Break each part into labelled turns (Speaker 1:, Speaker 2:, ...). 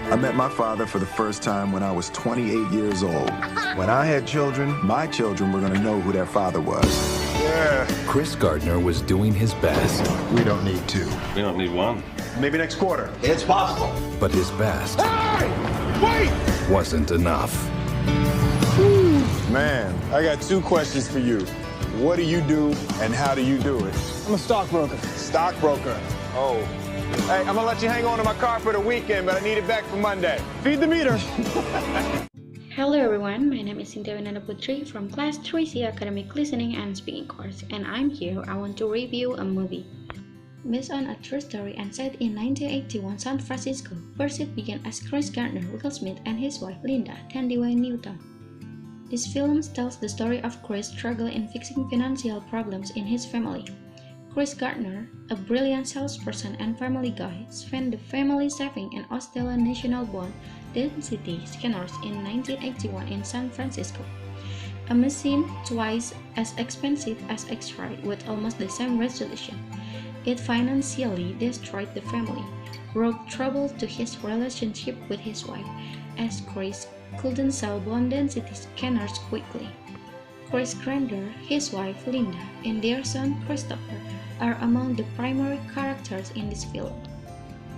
Speaker 1: I met my father for the first time when I was 28 years old. When I had children, my children were going to know who their father was.
Speaker 2: Yeah.
Speaker 3: Chris Gardner was doing his best.
Speaker 2: We don't need two.
Speaker 4: We don't need one.
Speaker 2: Maybe next quarter.
Speaker 1: It's possible.
Speaker 3: But his best
Speaker 2: Hey! Wait!
Speaker 3: wasn't enough.
Speaker 2: Man, I got two questions for you. What do you do and how do you do it?
Speaker 5: I'm a stockbroker.
Speaker 2: Stockbroker. Oh. Hey, I'm gonna let you hang on to my car for the weekend, but I need it back for Monday.
Speaker 5: Feed the meter.
Speaker 6: Hello everyone, my name is Cynthia Winanda Putri from Class 3C Academic Listening and Speaking course, and I'm here. I want to review a movie. Based on a true story and set in 1981 San Francisco, Pursuit began as Chris Gardner, Will Smith, and his wife Linda Tandy Newton. This film tells the story of Chris' struggle in fixing financial problems in his family. Chris Gardner, a brilliant salesperson and family guy, spent the family saving in Australian National Bond density scanners in 1981 in San Francisco. A machine twice as expensive as X-ray with almost the same resolution. It financially destroyed the family, brought trouble to his relationship with his wife, as Chris couldn't sell bond density scanners quickly. Chris Gardner, his wife Linda, and their son Christopher are among the primary characters in this film.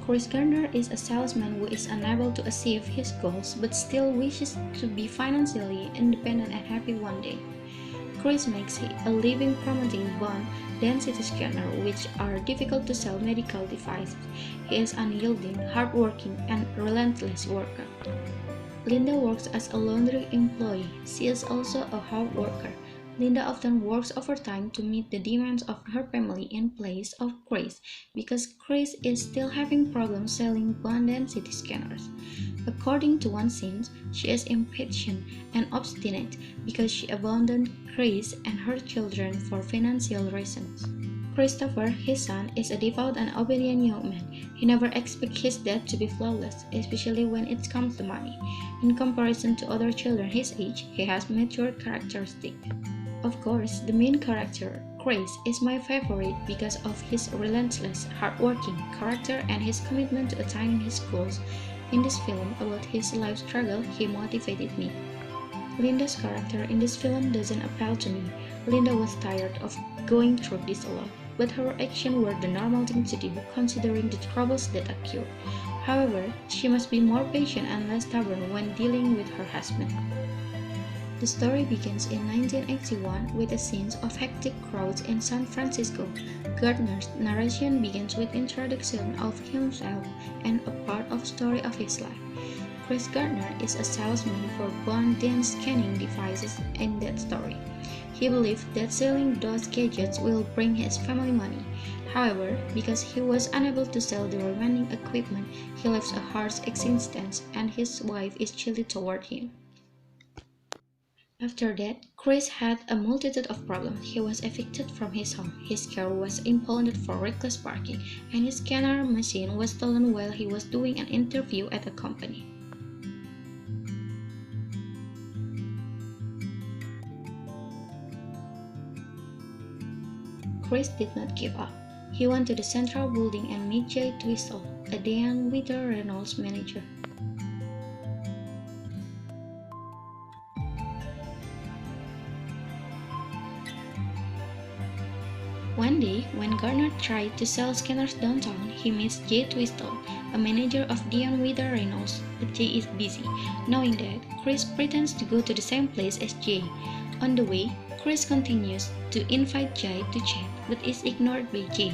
Speaker 6: Chris Gardner is a salesman who is unable to achieve his goals but still wishes to be financially independent and happy one day. Chris makes a living promoting bond density scanners, which are difficult to sell medical devices. He is unyielding, hardworking, and relentless worker. Linda works as a laundry employee. She is also a hard worker. Linda often works overtime to meet the demands of her family in place of Chris because Chris is still having problems selling bond density scanners. According to one scene, she is impatient and obstinate because she abandoned Chris and her children for financial reasons. Christopher, his son, is a devout and obedient young man. He never expects his dad to be flawless, especially when it comes to money. In comparison to other children his age, he has mature characteristics. Of course, the main character, Chris, is my favorite because of his relentless, hardworking character and his commitment to attaining his goals. In this film about his life struggle, he motivated me. Linda's character in this film doesn't appeal to me. Linda was tired of going through this alone, but her actions were the normal thing to do considering the troubles that occur. However, she must be more patient and less stubborn when dealing with her husband. The story begins in 1981 with a scene of hectic crowds in San Francisco. Gardner's narration begins with introduction of himself and a part of story of his life. Chris Gardner is a salesman for bond dense scanning devices in that story. He believed that selling those gadgets will bring his family money. However, because he was unable to sell the remaining equipment, he lives a harsh existence and his wife is chilly toward him. After that, Chris had a multitude of problems. He was evicted from his home, his car was impounded for reckless parking, and his scanner machine was stolen while he was doing an interview at a company. Chris did not give up. He went to the central building and met Jay Twistle, a Diane Wither Reynolds manager. One day, when Gardner tried to sell scanners downtown, he meets Jay Twistle, a manager of Diane Wither Reynolds, but Jay is busy. Knowing that, Chris pretends to go to the same place as Jay. On the way, Chris continues to invite Jay to chat, but is ignored by Jay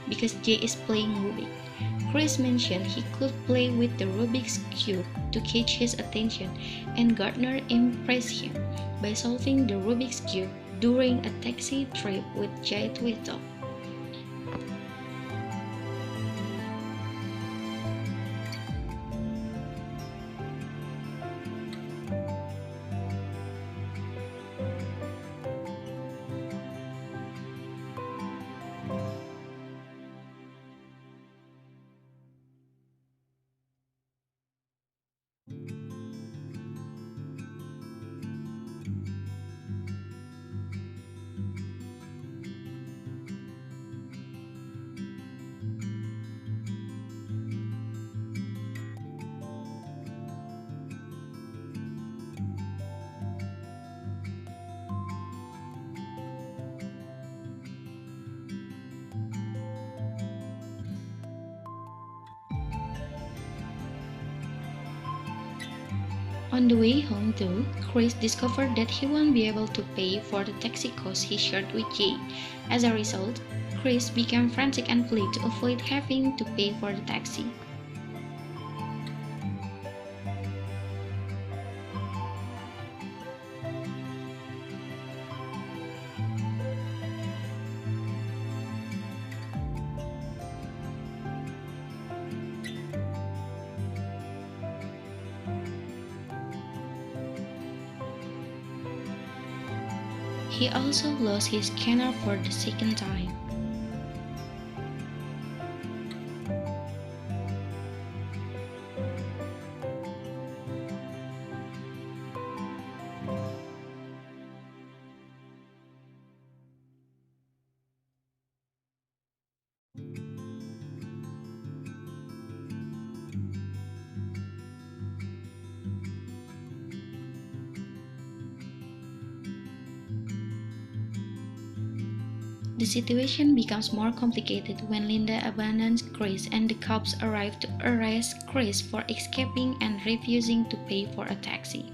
Speaker 6: because Jay is playing Rubik. Chris mentioned he could play with the Rubik's Cube to catch his attention, and Gardner impressed him by solving the Rubik's Cube during a taxi trip with Jay Twistle. On the way home though, Chris discovered that he won't be able to pay for the taxi cost he shared with Jay. As a result, Chris became frantic and fled to avoid having to pay for the taxi. He also lost his scanner for the second time. The situation becomes more complicated when Linda abandons Chris and the cops arrive to arrest Chris for escaping and refusing to pay for a taxi.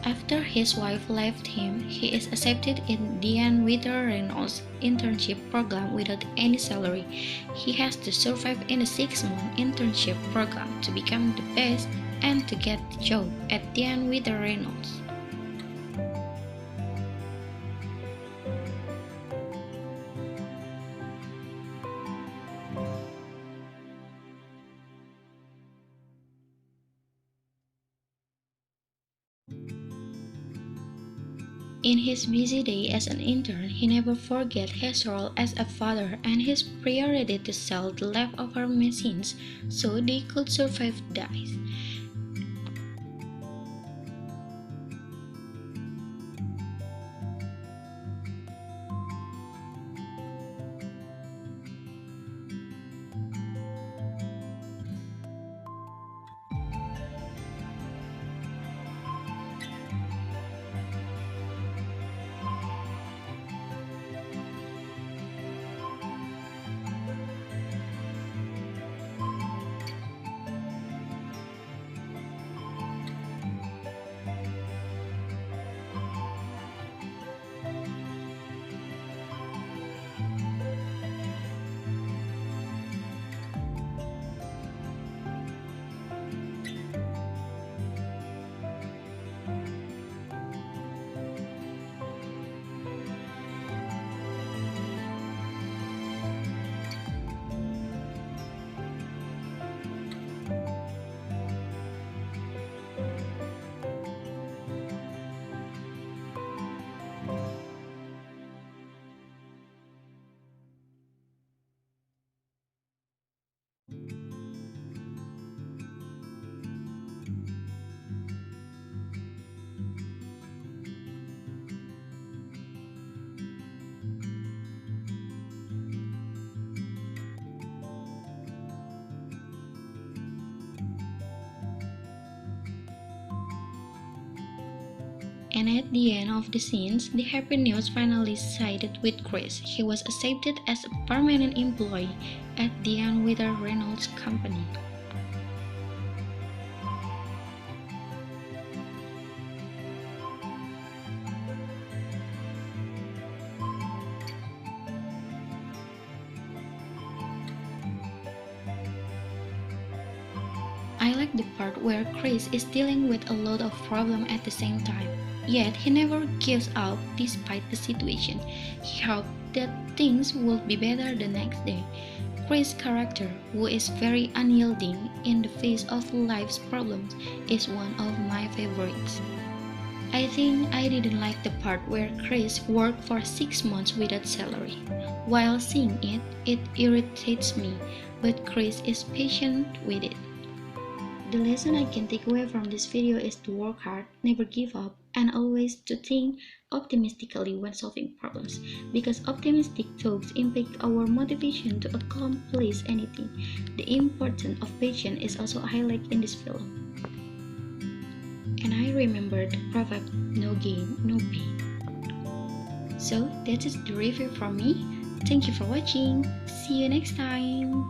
Speaker 6: After his wife left him, he is accepted in Diane Wither Reynolds' internship program without any salary. He has to survive in a 6-month internship program to become the best and to get the job at Diane Wither Reynolds. In his busy day as an intern, he never forget his role as a father and his priority to sell the leftover machines so they could survive dies. And at the end of the scenes, the happy news finally sided with Chris. He was accepted as a permanent employee at the end with a Reynolds company. I like the part where Chris is dealing with a lot of problems at the same time. Yet he never gives up despite the situation. He hopes that things will be better the next day. Chris' character, who is very unyielding in the face of life's problems, is one of my favorites. I think I didn't like the part where Chris worked for 6 months without salary. While seeing it, it irritates me, but Chris is patient with it. The lesson I can take away from this video is to work hard, never give up, and always to think optimistically when solving problems, because optimistic thoughts impact our motivation to accomplish anything. The importance of patience is also highlighted in this film. And I remember the proverb, no gain, no pain. So that is the review from me. Thank you for watching. See you next time.